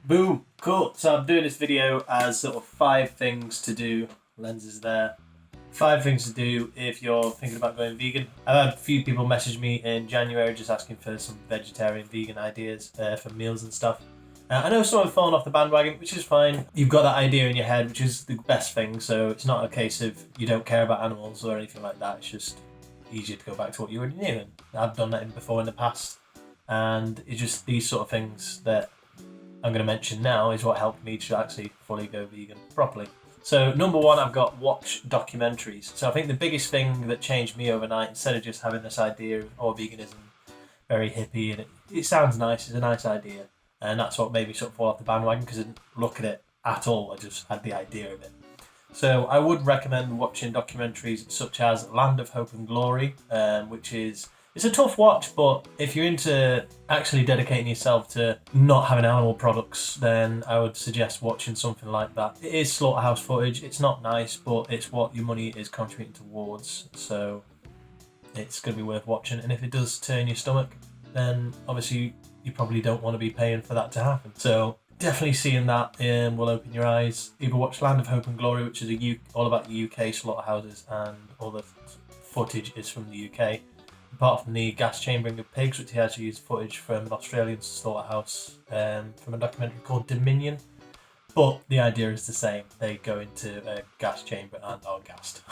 Boom, cool. So I'm doing this video as sort of 5 things to do. Lenses there. 5 things to do if you're thinking about going vegan. I've had a few people message me in January just asking for some vegetarian, vegan ideas for meals and stuff. I know some have fallen off the bandwagon, which is fine. You've got that idea in your head, which is the best thing. So it's not a case of you don't care about animals or anything like that. It's just easier to go back to what you already knew. And I've done that before in the past. And it's just these sort of things that I'm going to mention now is what helped me to actually fully go vegan properly. So number 1, I've got watch documentaries. So I think the biggest thing that changed me overnight, instead of just having this idea of veganism, very hippie, and it sounds nice, it's a nice idea. And that's what made me sort of fall off the bandwagon, because I didn't look at it at all, I just had the idea of it. So I would recommend watching documentaries such as Land of Hope and Glory, which is... It's a tough watch, but if you're into actually dedicating yourself to not having animal products, then I would suggest watching something like that. It is slaughterhouse footage. It's not nice, but it's what your money is contributing towards. So it's going to be worth watching. And if it does turn your stomach, then obviously you probably don't want to be paying for that to happen. So definitely seeing that will open your eyes. Either watch Land of Hope and Glory, which is all about the UK slaughterhouses, and all the footage is from the UK. Apart from the gas chambering of pigs, which he has used footage from an Australian slaughterhouse from a documentary called Dominion. But the idea is the same. They go into a gas chamber and are gassed.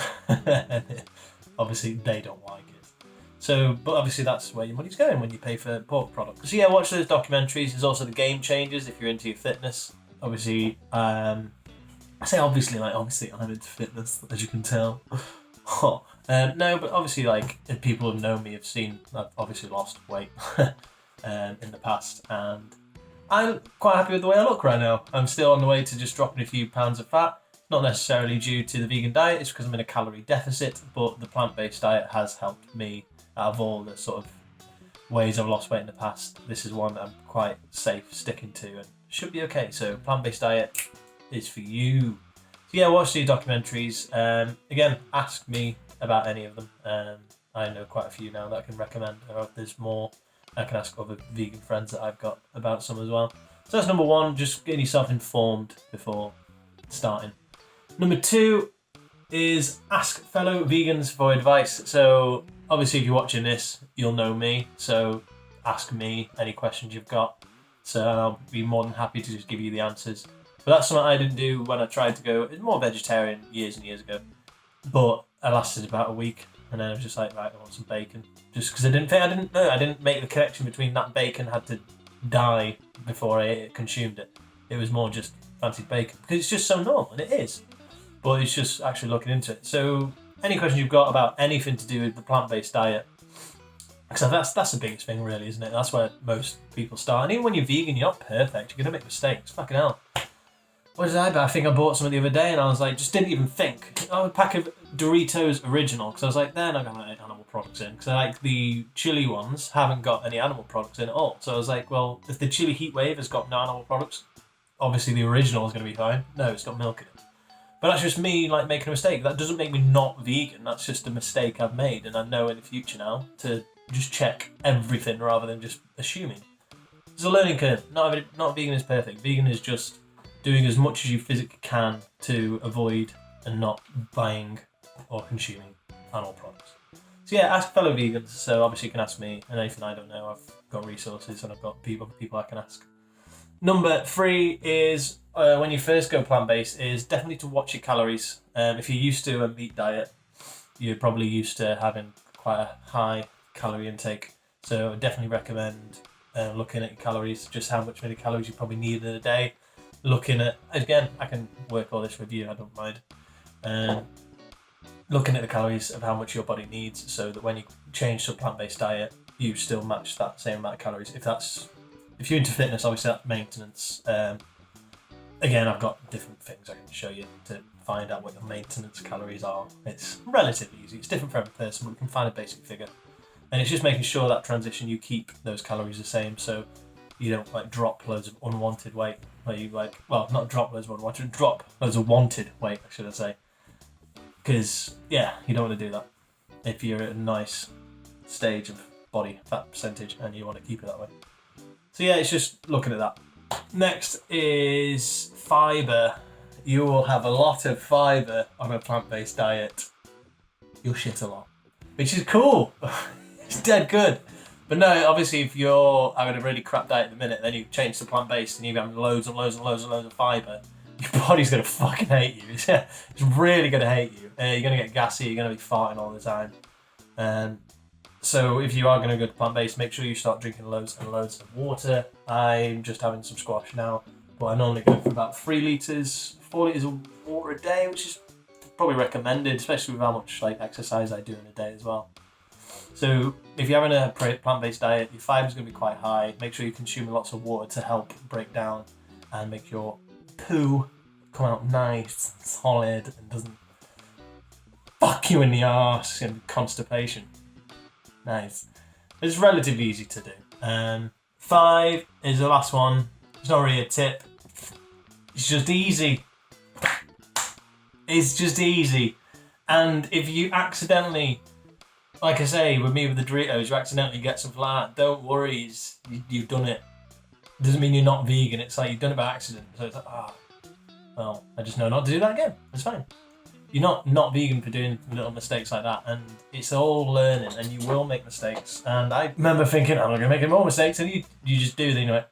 Obviously, they don't like it. So, but obviously that's where your money's going when you pay for pork products. So yeah, watch those documentaries. There's also the Game Changers if you're into your fitness. Obviously, I say obviously, like obviously I'm into fitness, as you can tell. No, but obviously, like, if people have known me, have seen I've obviously lost weight in the past, and I'm quite happy with the way I look right now. I'm still on the way to just dropping a few pounds of fat, not necessarily due to the vegan diet, it's because I'm in a calorie deficit, but the plant-based diet has helped me out of all the sort of ways I've lost weight in the past. This is one I'm quite safe sticking to and should be okay. So plant-based diet is for you. So yeah, watch these documentaries. Again, ask me about any of them. I know quite a few now that I can recommend. If there's more, I can ask other vegan friends that I've got about some as well. So that's number 1, just getting yourself informed before starting. Number 2 is ask fellow vegans for advice. So obviously if you're watching this, you'll know me, so ask me any questions you've got. So I'll be more than happy to just give you the answers. But that's something I didn't do when I tried to go more vegetarian years and years ago. But I lasted about a week, and then I was just like, right, I want some bacon. Just because I didn't make the connection between that bacon had to die before I consumed it. It was more just fancied bacon, because it's just so normal, and it is. But it's just actually looking into it. So any questions you've got about anything to do with the plant-based diet, because that's the biggest thing really, isn't it? That's where most people start. And even when you're vegan, you're not perfect. You're going to make mistakes. Fucking hell. What did I buy? I think I bought some the other day and I was like, just didn't even think. Oh, a pack of Doritos Original, because I was like, they're not going to have animal products in. Because I like the chili ones haven't got any animal products in at all. So I was like, well, if the chili heat wave has got no animal products, obviously the original is going to be fine. No, it's got milk in it. But that's just me like making a mistake. That doesn't make me not vegan. That's just a mistake I've made, and I know in the future now to just check everything rather than just assuming. It's a learning curve. Not vegan is perfect. Vegan is just doing as much as you physically can to avoid and not buying or consuming animal products. So yeah, ask fellow vegans. So obviously you can ask me, and anything I don't know, I've got resources and I've got people I can ask. Number 3 is when you first go plant-based is definitely to watch your calories. If you're used to a meat diet, you're probably used to having quite a high calorie intake. So I definitely recommend looking at your calories, just how many calories you probably need in a day. Looking at, again, I can work all this with you, I don't mind. Looking at the calories of how much your body needs, so that when you change to a plant-based diet, you still match that same amount of calories. If you're into fitness, obviously that's maintenance. Again, I've got different things I can show you to find out what your maintenance calories are. It's relatively easy. It's different for every person, but we can find a basic figure. And it's just making sure that transition, you keep those calories the same, so you don't like drop loads of unwanted weight. Where you not drop loads of unwanted, drop loads of wanted weight, should I say. Because, yeah, you don't want to do that if you're at a nice stage of body fat percentage and you want to keep it that way. So yeah, it's just looking at that. Next is fibre. You will have a lot of fibre on a plant-based diet. You'll shit a lot, which is cool. It's dead good. But no, obviously, if you're having a really crap diet at the minute, then you change to plant-based and you're having loads and loads and loads and loads of fibre, your body's going to fucking hate you. It's really going to hate you. You're going to get gassy, you're going to be farting all the time. So if you are going to go to plant-based, make sure you start drinking loads and loads of water. I'm just having some squash now, but I normally go for about 3 litres, 4 litres of water a day, which is probably recommended, especially with how much exercise I do in a day as well. So if you're having a plant-based diet, your fibre is going to be quite high. Make sure you consume lots of water to help break down and make your poo come out nice and solid and doesn't fuck you in the arse and constipation. Nice. It's relatively easy to do. 5 is the last one. It's not really a tip. It's just easy. It's just easy. And if you accidentally, like I say, with me with the Doritos, you accidentally get something like that, don't worry, you've done it. Doesn't mean you're not vegan. It's like you've done it by accident. So it's like, well, I just know not to do that again. It's fine. You're not vegan for doing little mistakes like that, and it's all learning, and you will make mistakes. And I remember thinking, I'm not going to make any more mistakes, and you just do. Then you're like,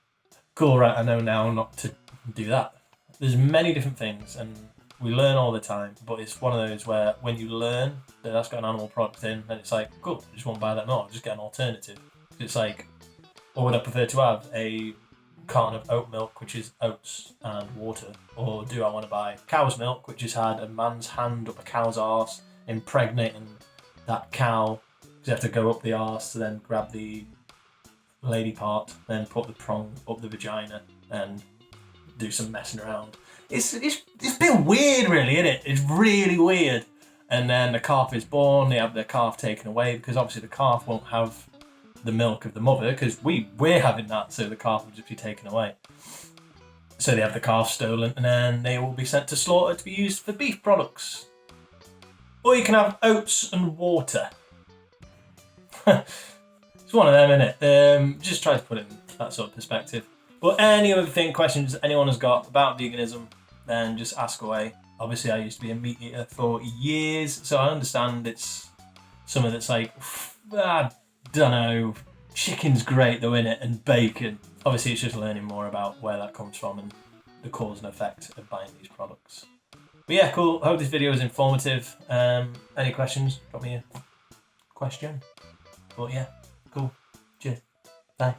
cool, right? I know now not to do that. There's many different things, and we learn all the time. But it's one of those where when you learn that that's got an animal product in, then it's like, cool, I just won't buy that more. I'll just get an alternative. It's like, or would I prefer to have a carton of oat milk, which is oats and water, or do I want to buy cow's milk, which has had a man's hand up a cow's arse, impregnating that cow, because you have to go up the arse to then grab the lady part, then put the prong up the vagina and do some messing around. It's a bit weird, really, isn't it? It's really weird. And then the calf is born, they have the calf taken away, because obviously the calf won't have the milk of the mother, because we're having that, so the calf will just be taken away. So they have the calf stolen, and then they will be sent to slaughter to be used for beef products. Or you can have oats and water. It's one of them, isn't it? Just try to put it in that sort of perspective. But any other questions anyone has got about veganism, then just ask away. Obviously, I used to be a meat eater for years, so I understand it's something that's like, don't know, chicken's great though, innit, and bacon. Obviously, it's just learning more about where that comes from and the cause and effect of buying these products. But yeah, cool. I hope this video was informative. Any questions? Drop me a question. But yeah, cool. Cheers. Bye.